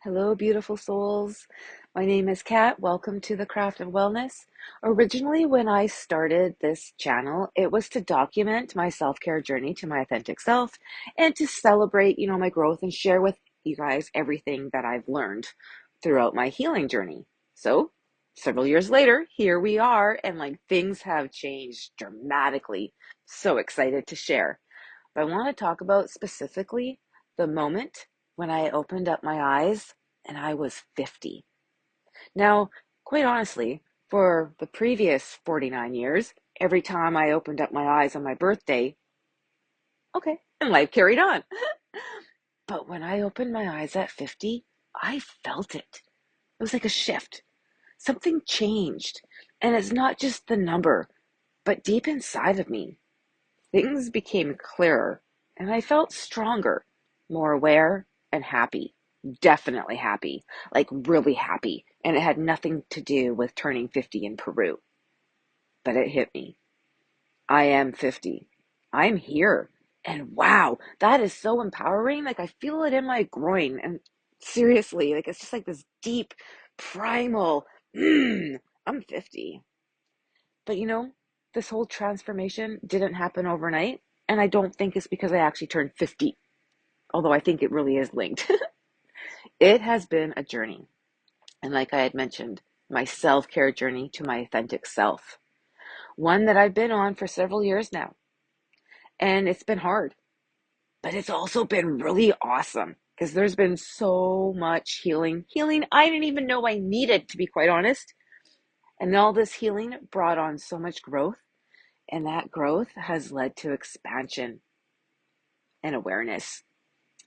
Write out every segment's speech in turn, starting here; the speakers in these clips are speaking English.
Hello, beautiful souls. My name is Kat. Welcome to the Craft of Wellness. Originally, when I started this channel, it was to document my self-care journey to my authentic self and to celebrate, my growth and share with you guys everything that I've learned throughout my healing journey. So, several years later, here we are, and things have changed dramatically. So excited to share. But I want to talk about specifically the moment when I opened up my eyes and I was 50. Now, quite honestly, for the previous 49 years, every time I opened up my eyes on my birthday, okay, and life carried on. But when I opened my eyes at 50, I felt it. It was like a shift. Something changed. And it's not just the number, but deep inside of me. Things became clearer, and I felt stronger, more aware, and happy. Definitely happy, like really happy. And it had nothing to do with turning 50 in Peru. But it hit me. I am 50. I'm here. And wow, that is so empowering. I feel it in my groin. And seriously, it's just like this deep, primal, I'm 50. But this whole transformation didn't happen overnight. And I don't think it's because I actually turned 50, although I think it really is linked. It has been a journey. And like I had mentioned, my self-care journey to my authentic self, one that I've been on for several years now. And it's been hard, but it's also been really awesome because there's been so much healing I didn't even know I needed, to be quite honest. And all this healing brought on so much growth. And that growth has led to expansion and awareness.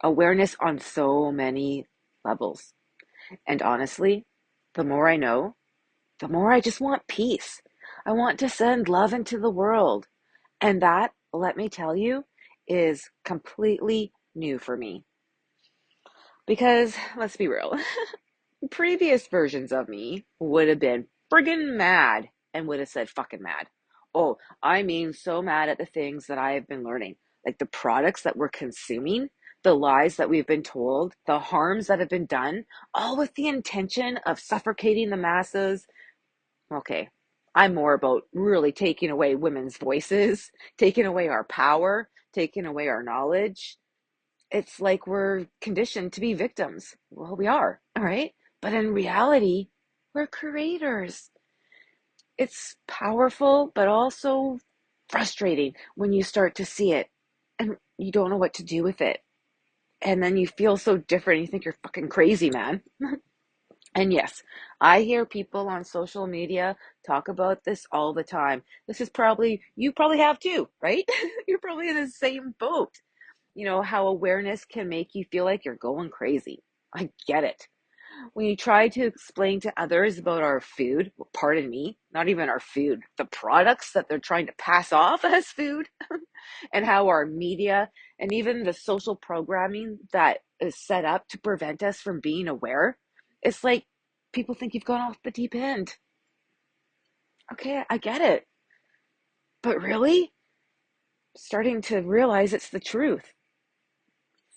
Awareness on so many levels. And honestly, the more I know, the more I just want peace. I want to send love into the world. And that, let me tell you, is completely new for me. Because, let's be real, previous versions of me would have been friggin' mad and would have said fucking mad. Oh, I mean, so mad at the things that I have been learning, like the products that we're consuming, the lies that we've been told, the harms that have been done, all with the intention of suffocating the masses. Okay, I'm more about really taking away women's voices, taking away our power, taking away our knowledge. It's like we're conditioned to be victims. Well, we are, all right? But in reality, we're creators. It's powerful, but also frustrating when you start to see it and you don't know what to do with it. And then you feel so different. You think you're fucking crazy, man. And yes, I hear people on social media talk about this all the time. You probably have too, right? You're probably in the same boat. How awareness can make you feel like you're going crazy. I get it. When you try to explain to others about our food, well, pardon me, not even our food, the products that they're trying to pass off as food, and how our media and even the social programming that is set up to prevent us from being aware, it's like people think you've gone off the deep end. Okay, I get it. But really, starting to realize it's the truth.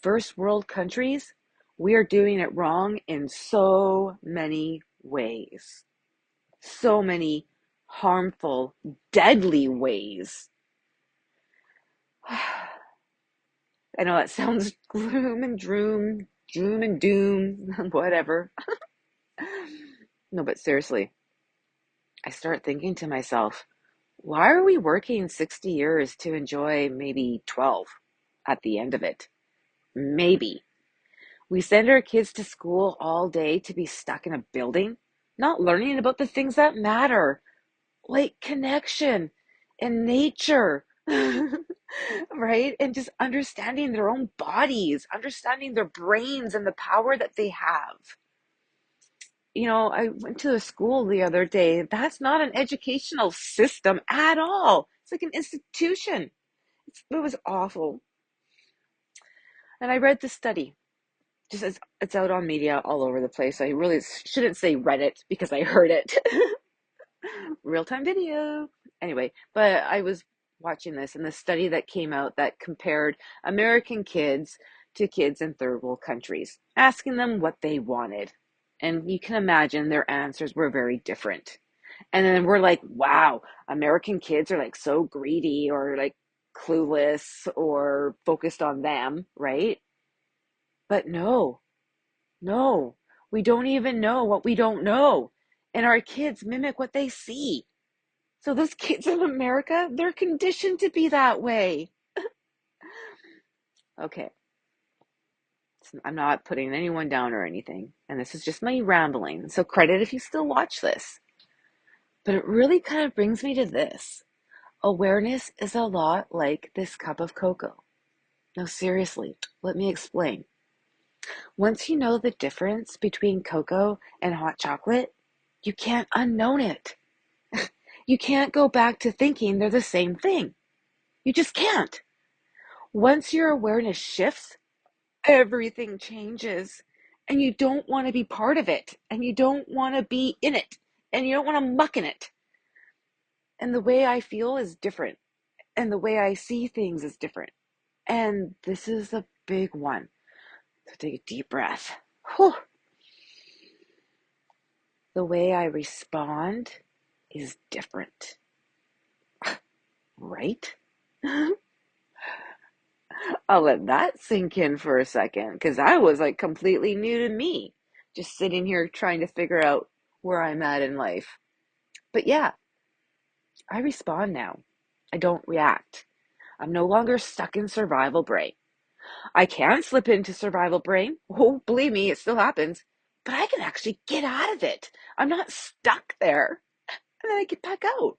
First world countries, we are doing it wrong in so many ways. So many harmful, deadly ways. I know that sounds gloom and doom and doom, whatever. No, but seriously, I start thinking to myself, why are we working 60 years to enjoy maybe 12 at the end of it? Maybe. We send our kids to school all day to be stuck in a building, not learning about the things that matter, like connection and nature, right? And just understanding their own bodies, understanding their brains and the power that they have. I went to a school the other day. That's not an educational system at all. It's like an institution. It was awful. And I read the study. Just as it's out on media all over the place. I really shouldn't say Reddit because I heard it. Real-time video. Anyway, but I was watching this and the study that came out that compared American kids to kids in third world countries, asking them what they wanted. And you can imagine their answers were very different. And then we're like, wow, American kids are like so greedy or like clueless or focused on them, right? But no, no, we don't even know what we don't know. And our kids mimic what they see. So those kids in America, they're conditioned to be that way. Okay, so I'm not putting anyone down or anything. And this is just my rambling. So credit if you still watch this. But it really kind of brings me to this. Awareness is a lot like this cup of cocoa. No, seriously, let me explain. Once you know the difference between cocoa and hot chocolate, you can't unknown it. You can't go back to thinking they're the same thing. You just can't. Once your awareness shifts, everything changes. And you don't want to be part of it. And you don't want to be in it. And you don't want to muck in it. And the way I feel is different. And the way I see things is different. And this is a big one. So take a deep breath. Whew. The way I respond is different. Right? I'll let that sink in for a second because I was like completely new to me, just sitting here trying to figure out where I'm at in life. But yeah, I respond now. I don't react. I'm no longer stuck in survival brain. I can slip into survival brain. Oh, believe me, it still happens. But I can actually get out of it. I'm not stuck there. And then I get back out.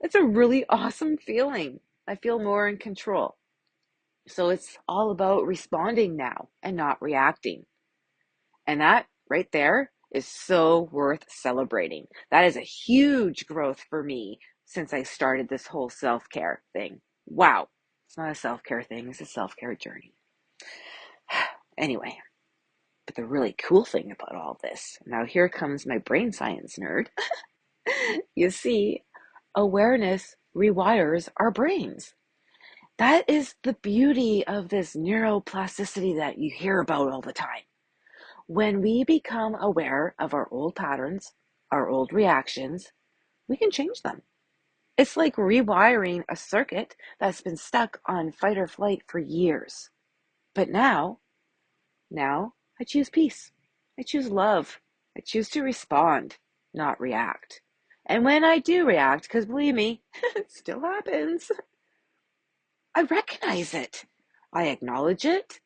It's a really awesome feeling. I feel more in control. So it's all about responding now and not reacting. And that right there is so worth celebrating. That is a huge growth for me since I started this whole self-care thing. Wow. It's not a self-care thing, it's a self-care journey. Anyway, but the really cool thing about all this, now here comes my brain science nerd. You see, awareness rewires our brains. That is the beauty of this neuroplasticity that you hear about all the time. When we become aware of our old patterns, our old reactions, we can change them. It's like rewiring a circuit that's been stuck on fight or flight for years. But now I choose peace. I choose love. I choose to respond, not react. And when I do react, because believe me, it still happens, I recognize it. I acknowledge it.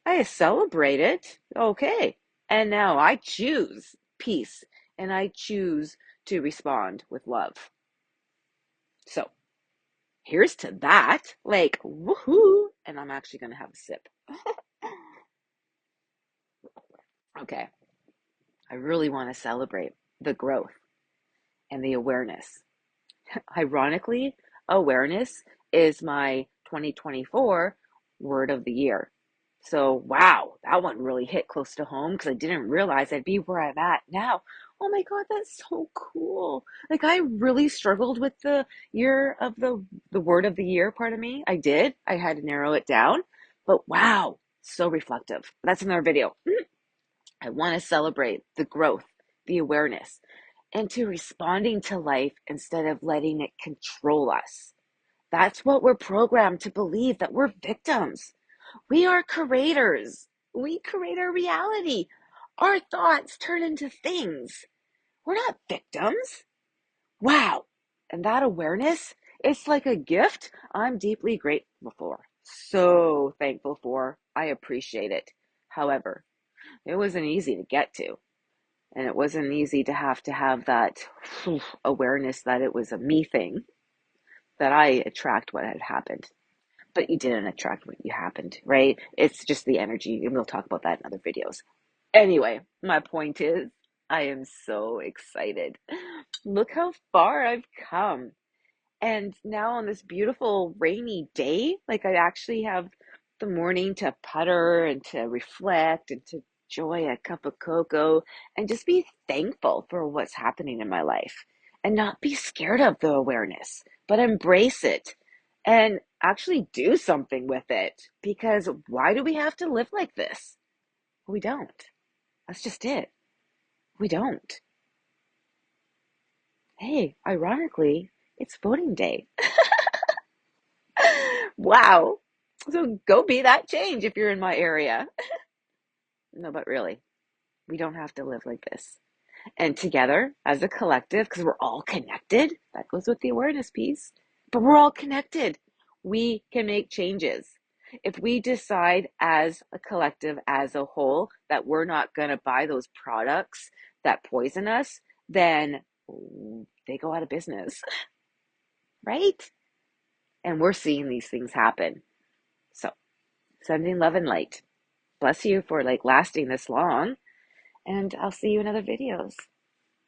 I celebrate it. Okay. And now I choose peace and I choose to respond with love. So here's to that. Like, woohoo. And I'm actually going to have a sip. Okay. I really want to celebrate the growth and the awareness. Ironically, awareness is my 2024 word of the year. So, wow, that one really hit close to home because I didn't realize I'd be where I'm at now. Oh my God, that's so cool. Like I really struggled with the year of the word of the year part of me. I did. I had to narrow it down. But wow, so reflective. That's another video. I want to celebrate the growth, the awareness, and to responding to life instead of letting it control us. That's what we're programmed to believe, that we're victims. We are creators. We create our reality. Our thoughts turn into things. We're not victims. Wow. And that awareness, it's like a gift I'm deeply grateful for. So thankful for. I appreciate it. However, it wasn't easy to get to. And it wasn't easy to have that awareness that it was a me thing, that I attract what had happened. But you didn't attract what you happened, right? It's just the energy, and we'll talk about that in other videos. Anyway, my point is, I am so excited. Look how far I've come. And now on this beautiful rainy day, like I actually have the morning to putter and to reflect and to enjoy a cup of cocoa and just be thankful for what's happening in my life and not be scared of the awareness, but embrace it and actually do something with it. Because why do we have to live like this? We don't. That's just it. We don't. Hey, ironically, it's voting day. Wow. So go be that change if you're in my area. No, but really, we don't have to live like this. And together as a collective, because we're all connected, that goes with the awareness piece, but we're all connected. We can make changes. If we decide as a collective, as a whole, that we're not going to buy those products that poison us, then they go out of business, right? And we're seeing these things happen. So, sending love and light. Bless you for like lasting this long, and I'll see you in other videos.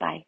Bye.